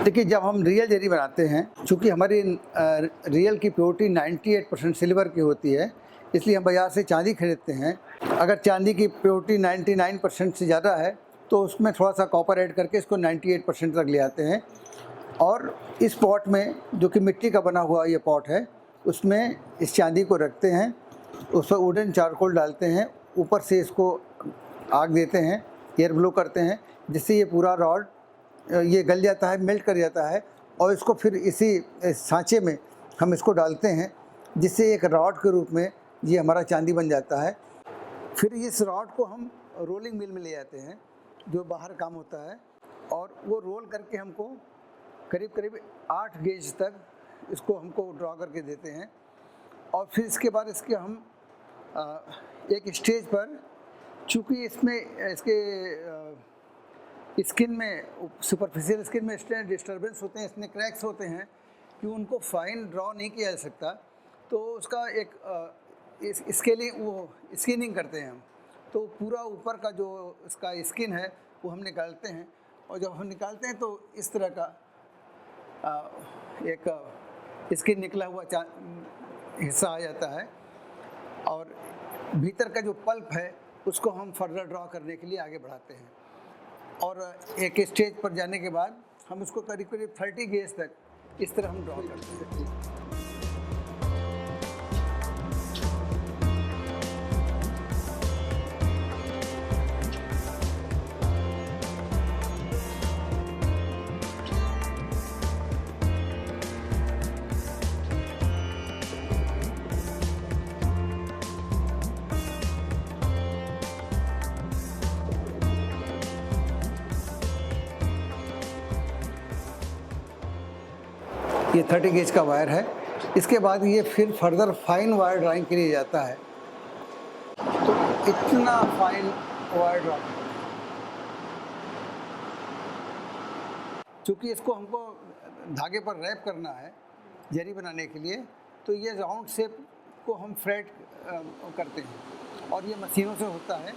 देखिए, जब हम रियल जरी बनाते हैं, चूँकि हमारी रियल की प्योरिटी 98% सिल्वर की होती है, इसलिए हम बाज़ार से चांदी खरीदते हैं। अगर चांदी की प्योरिटी 99% से ज़्यादा है तो उसमें थोड़ा सा कॉपर ऐड करके इसको 98% तक ले आते हैं। और इस पॉट में, जो कि मिट्टी का बना हुआ ये पॉट है, उसमें इस चांदी को रखते हैं, उस पर वुडन चारकोल डालते हैं, ऊपर से इसको आग देते हैं, एयर ब्लो करते हैं, जिससे ये पूरा रॉड ये गल जाता है, मेल्ट कर जाता है। और इसको फिर इसी सांचे में हम इसको डालते हैं, जिससे एक रॉड के रूप में ये हमारा चांदी बन जाता है। फिर इस रॉड को हम रोलिंग मिल में ले जाते हैं, जो बाहर काम होता है, और वो रोल करके हमको करीब करीब 8 गेज तक इसको हमको ड्रॉ करके देते हैं। और फिर इसके बाद इसके हम एक स्टेज पर, चूँकि इसमें इसके स्किन में, सुपरफिशियल स्किन में इतने डिस्टर्बेंस होते हैं, इतने क्रैक्स होते हैं कि उनको फाइन ड्रॉ नहीं किया जा सकता, तो उसका एक इसके लिए वो स्किनिंग करते हैं हम। तो पूरा ऊपर का जो इसका स्किन है वो हम निकालते हैं, और जब हम निकालते हैं तो इस तरह का एक स्किन निकला हुआ हिस्सा आ जाता है। और भीतर का जो पल्प है उसको हम फर्दर ड्रॉ करने के लिए आगे बढ़ाते हैं। और एक स्टेज पर जाने के बाद हम उसको करीब करीब 30 गेज तक इस तरह हम ड्रॉ करते हैं। ये 30 गेज का वायर है। इसके बाद ये फिर फर्दर फाइन वायर ड्राइंग के लिए जाता है। तो इतना फाइन वायर ड्रॉ, चूँकि इसको हमको धागे पर रैप करना है जरी बनाने के लिए, तो ये राउंड शेप को हम फ्रेट करते हैं, और ये मशीनों से होता है।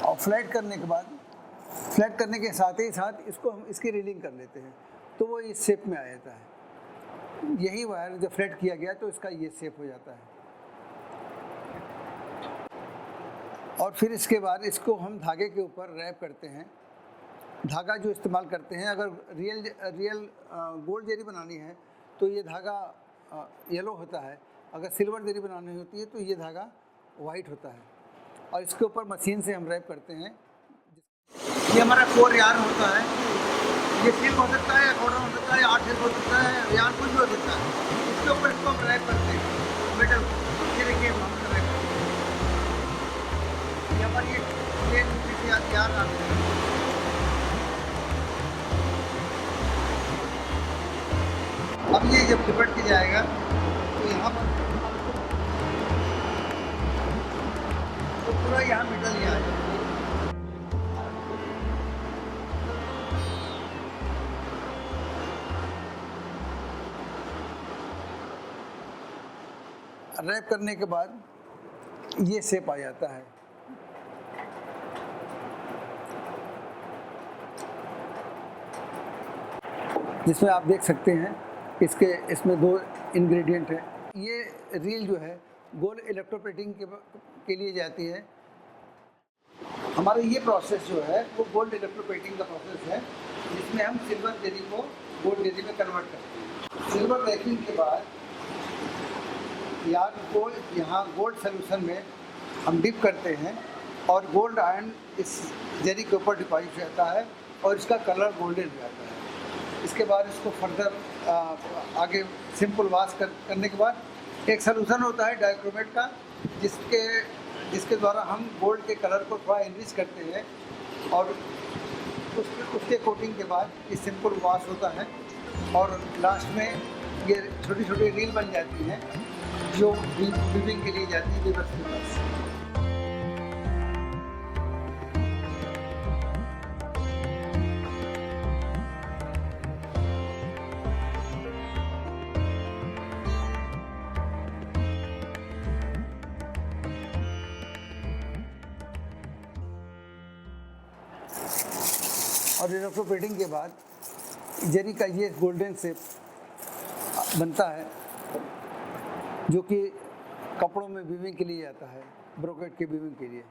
और फ्लैट करने के बाद, फ्लैट करने के साथ ही साथ इसको हम इसकी रीलिंग कर लेते हैं, तो वो इस शेप में आ जाता है। यही वायर जब फ्लैट किया गया तो इसका ये शेप हो जाता है। और फिर इसके बाद इसको हम धागे के ऊपर रैप करते हैं। धागा जो इस्तेमाल करते हैं, अगर रियल गोल्ड जरी बनानी है तो ये धागा येलो होता है, अगर सिल्वर जरी बनानी होती है तो ये धागा वाइट होता है। और इसके ऊपर मशीन से हम रैप करते हैं। ये हमारा कोर यार्न होता है। ये सिल्क हो सकता है, कॉटन हो सकता है, आर्ट सिल्क हो सकता है, यार्न कुछ भी हो सकता है। इसके ऊपर इसको हम रैप करते हैं मेटल। ये देखिए हम रैप करते हैं। ये हमारी एक यार्न आती है। अब ये जब लिपट के जाएगा तो यहाँ पर तो पूरा यहाँ मेटल ही आ जाएगा। रैप करने के बाद ये शेप आ जाता है। जिसमें आप देख सकते हैं इसमें 2 इंग्रेडिएंट हैं। ये रील जो है गोल्ड इलेक्ट्रोप्लेटिंग के लिए जाती है। हमारा ये प्रोसेस जो है वो गोल्ड इलेक्ट्रोप्लेटिंग का प्रोसेस है, जिसमें हम सिल्वर जरी को गोल्ड जरी में कन्वर्ट करते हैं। सिल्वर रैपिंग के बाद यार्न को यहाँ गोल्ड सोल्यूशन में हम डिप करते हैं, और गोल्ड आयरन इस जरी के ऊपर डिपॉजिट रहता है, और इसका कलर गोल्डन हो जाता है। इसके बाद इसको फर्दर आगे सिंपल वॉश करने के बाद एक सोल्यूशन होता है डाइक्रोमेट का, जिसके द्वारा हम गोल्ड के कलर को थोड़ा इनरिच करते हैं, और उसके कोटिंग के बाद ये सिंपल वॉश होता है, और लास्ट में ये छोटी छोटी रील बन जाती हैं जो वीविंग के लिए जाती है वीवर्स के पास। और इलेक्ट्रोप्लेटिंग के बाद जरी का ये गोल्डन शेप बनता है, जो कि कपड़ों में वीविंग के लिए आता है, ब्रोकेट के वीविंग के लिए।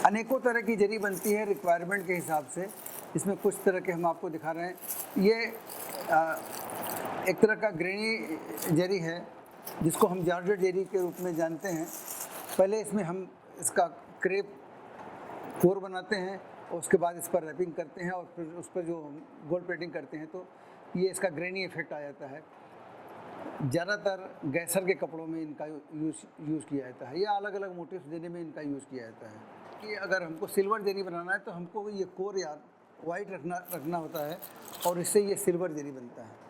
अनेकों तरह की जरी बनती है रिक्वायरमेंट के हिसाब से। इसमें कुछ तरह के हम आपको दिखा रहे हैं। ये एक तरह का ग्रेनी जरी है जिसको हम जॉर्जेट जरी के रूप में जानते हैं। पहले इसमें हम इसका क्रेप कोर बनाते हैं और उसके बाद इस पर रैपिंग करते हैं और फिर उस पर जो गोल्ड प्लेटिंग करते हैं तो ये इसका ग्रेनी इफेक्ट आ जाता है। ज़्यादातर गैसर के कपड़ों में इनका यूज़ किया जाता है या अलग अलग मोटिव्स देने में इनका यूज़ किया जाता है। कि अगर हमको सिल्वर जरी बनाना है तो हमको ये कोर या वाइट रखना होता है और इससे ये सिल्वर जरी बनता है।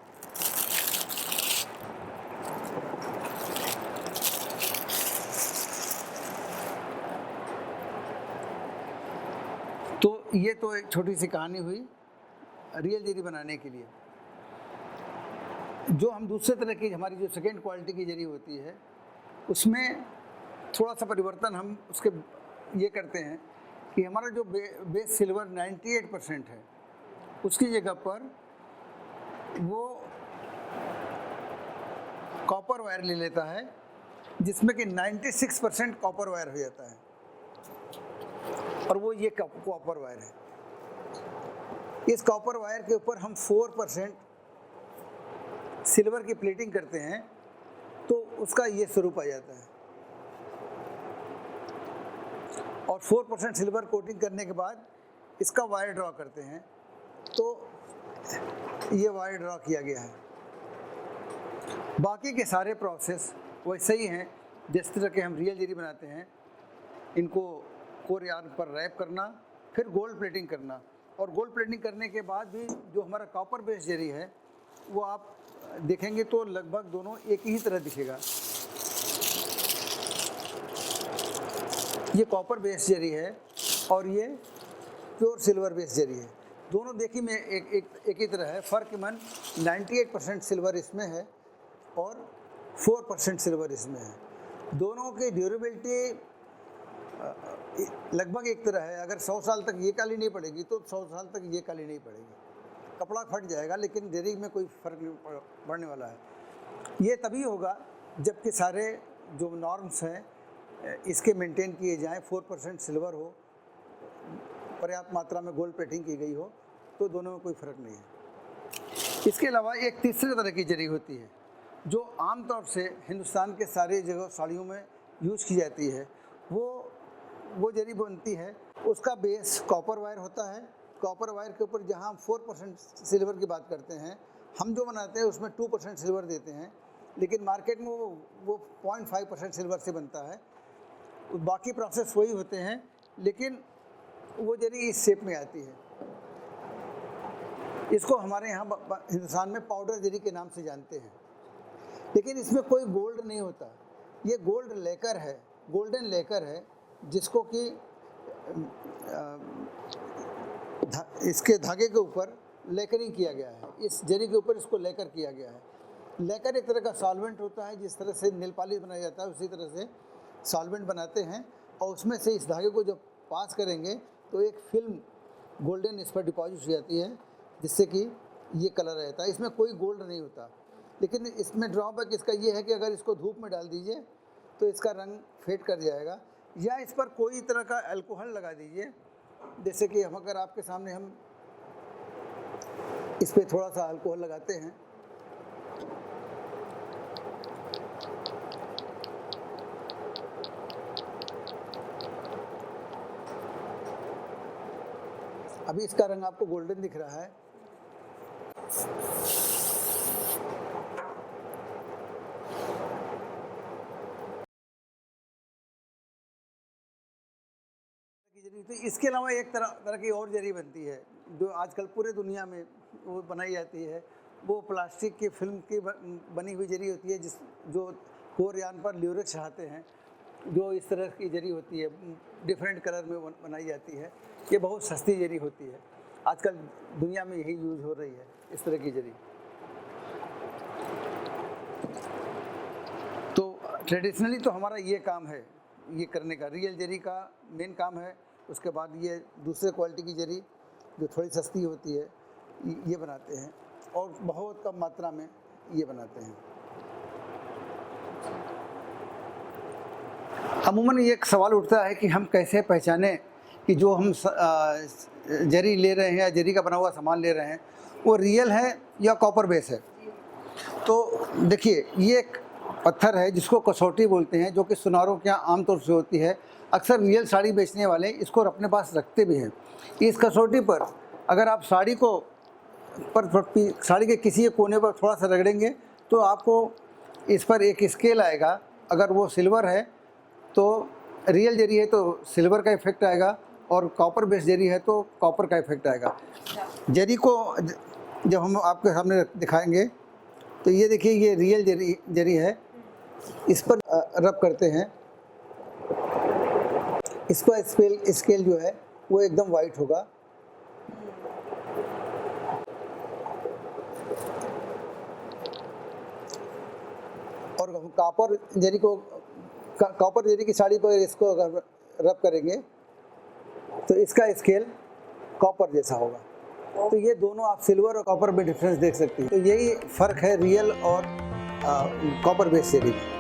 तो ये तो एक छोटी सी कहानी हुई रियल जरी बनाने के लिए। जो हम दूसरे तरह की हमारी जो सेकेंड क्वालिटी की जरी होती है उसमें थोड़ा सा परिवर्तन हम उसके ये करते हैं कि हमारा जो बेस सिल्वर 98% है उसकी जगह पर वो कॉपर वायर ले लेता है, जिसमें कि 96% कॉपर वायर हो जाता है और वो ये कॉपर वायर है। इस कॉपर वायर के ऊपर हम 4% सिल्वर की प्लेटिंग करते हैं तो उसका ये स्वरूप आ जाता है। और 4% सिल्वर कोटिंग करने के बाद इसका वायर ड्रॉ करते हैं तो ये वायर ड्रॉ किया गया है। बाकी के सारे प्रोसेस वैसे ही हैं जिस तरह के हम रियल जरी बनाते हैं। इनको कोर यार्न पर रैप करना, फिर गोल्ड प्लेटिंग करना, और गोल्ड प्लेटिंग करने के बाद भी जो हमारा कॉपर बेस्ड जरी है वो आप देखेंगे तो लगभग दोनों एक ही तरह दिखेगा। ये कॉपर बेस्ड जरी है और ये प्योर सिल्वर बेस्ड जरी है। दोनों देखिए में एक ही तरह है। फ़र्क मन 98% सिल्वर इसमें है और 4% सिल्वर इसमें है। दोनों की ड्यूरेबिलिटी लगभग एक तरह है। अगर 100 साल तक ये काली नहीं पड़ेगी तो 100 साल तक ये काली नहीं पड़ेगी। कपड़ा फट जाएगा लेकिन जरी में कोई फ़र्क नहीं पड़ने वाला है। ये तभी होगा जबकि सारे जो नॉर्म्स हैं इसके मेंटेन किए जाएं, 4% सिल्वर हो, पर्याप्त मात्रा में गोल्ड प्लेटिंग की गई हो, तो दोनों में कोई फ़र्क नहीं है। इसके अलावा एक तीसरी तरह की जरी होती है जो आमतौर से हिंदुस्तान के सारे जगह साड़ियों में यूज़ की जाती है। वो जरी बनती है, उसका बेस कॉपर वायर होता है। कॉपर वायर के ऊपर जहाँ हम 4% सिल्वर की बात करते हैं, हम जो बनाते हैं उसमें 2% सिल्वर देते हैं, लेकिन मार्केट में वो 0.5% सिल्वर से बनता है। बाकी प्रोसेस वही होते हैं लेकिन वो जरी इस शेप में आती है। इसको हमारे यहाँ हिंदुस्तान में पाउडर जरी के नाम से जानते हैं, लेकिन इसमें कोई गोल्ड नहीं होता। ये गोल्ड लेकर है, गोल्डन लेकर है, जिसको कि इसके धागे के ऊपर लेकरिंग किया गया है। इस जरी के ऊपर इसको लेकर किया गया है। लेकर एक तरह का सॉल्वेंट होता है। जिस तरह से नेल पॉलिश बनाया जाता है उसी तरह से सॉल्वेंट बनाते हैं और उसमें से इस धागे को जब पास करेंगे तो एक फिल्म गोल्डन इस पर डिपॉजिट हो जाती है, जिससे कि ये कलर रहता है। इसमें कोई गोल्ड नहीं होता, लेकिन इसमें ड्रॉबैक इसका ये है कि अगर इसको धूप में डाल दीजिए तो इसका रंग फेड कर जाएगा, या इस पर कोई तरह का अल्कोहल लगा दीजिए। जैसे कि हम अगर आपके सामने हम इस पर थोड़ा सा अल्कोहल लगाते हैं अभी इसका रंग आपको गोल्डन दिख रहा है। तो इसके अलावा एक तरह की और जरी बनती है जो आजकल पूरे दुनिया में वो बनाई जाती है। वो प्लास्टिक की फिल्म की बनी हुई जरी होती है, जो कोर यान पर ल्यूरेक्स चढ़ाते हैं। जो इस तरह की जरी होती है, डिफरेंट कलर में बनाई जाती है। ये बहुत सस्ती जरी होती है। आजकल दुनिया में यही यूज़ हो रही है, इस तरह की जरी। तो ट्रेडिशनली तो हमारा ये काम है, ये करने का। रियल जरी का मेन काम है उसके बाद ये दूसरे क्वालिटी की जरी जो थोड़ी सस्ती होती है ये बनाते हैं, और बहुत कम मात्रा में ये बनाते हैं। अमूमन ये एक सवाल उठता है कि हम कैसे पहचानें कि जो हम जरी ले रहे हैं या जरी का बना हुआ सामान ले रहे हैं वो रियल है या कॉपर बेस है। तो देखिए, ये एक पत्थर है जिसको कसौटी बोलते हैं, जो कि सुनारों के यहाँ आमतौर से होती है। अक्सर रियल साड़ी बेचने वाले इसको अपने पास रखते भी हैं। इस कसौटी पर अगर आप साड़ी के किसी एक कोने पर थोड़ा सा रगड़ेंगे तो आपको इस पर एक स्केल आएगा। अगर वो सिल्वर है तो रियल जरी है तो सिल्वर का इफेक्ट आएगा, और कॉपर बेस जरी है तो कॉपर का इफेक्ट आएगा। जरी को जब हम आपके सामने दिखाएंगे तो ये देखिए, ये रियल जरी है। इस पर रब करते हैं, इसका स्केल जो है वो एकदम वाइट होगा। और कॉपर जरी की साड़ी पर इसको अगर रब करेंगे तो इसका स्केल कॉपर जैसा होगा। तो ये दोनों आप सिल्वर और कॉपर में डिफरेंस देख सकते हैं। तो यही फ़र्क है रियल और कॉपर बेस जरी में।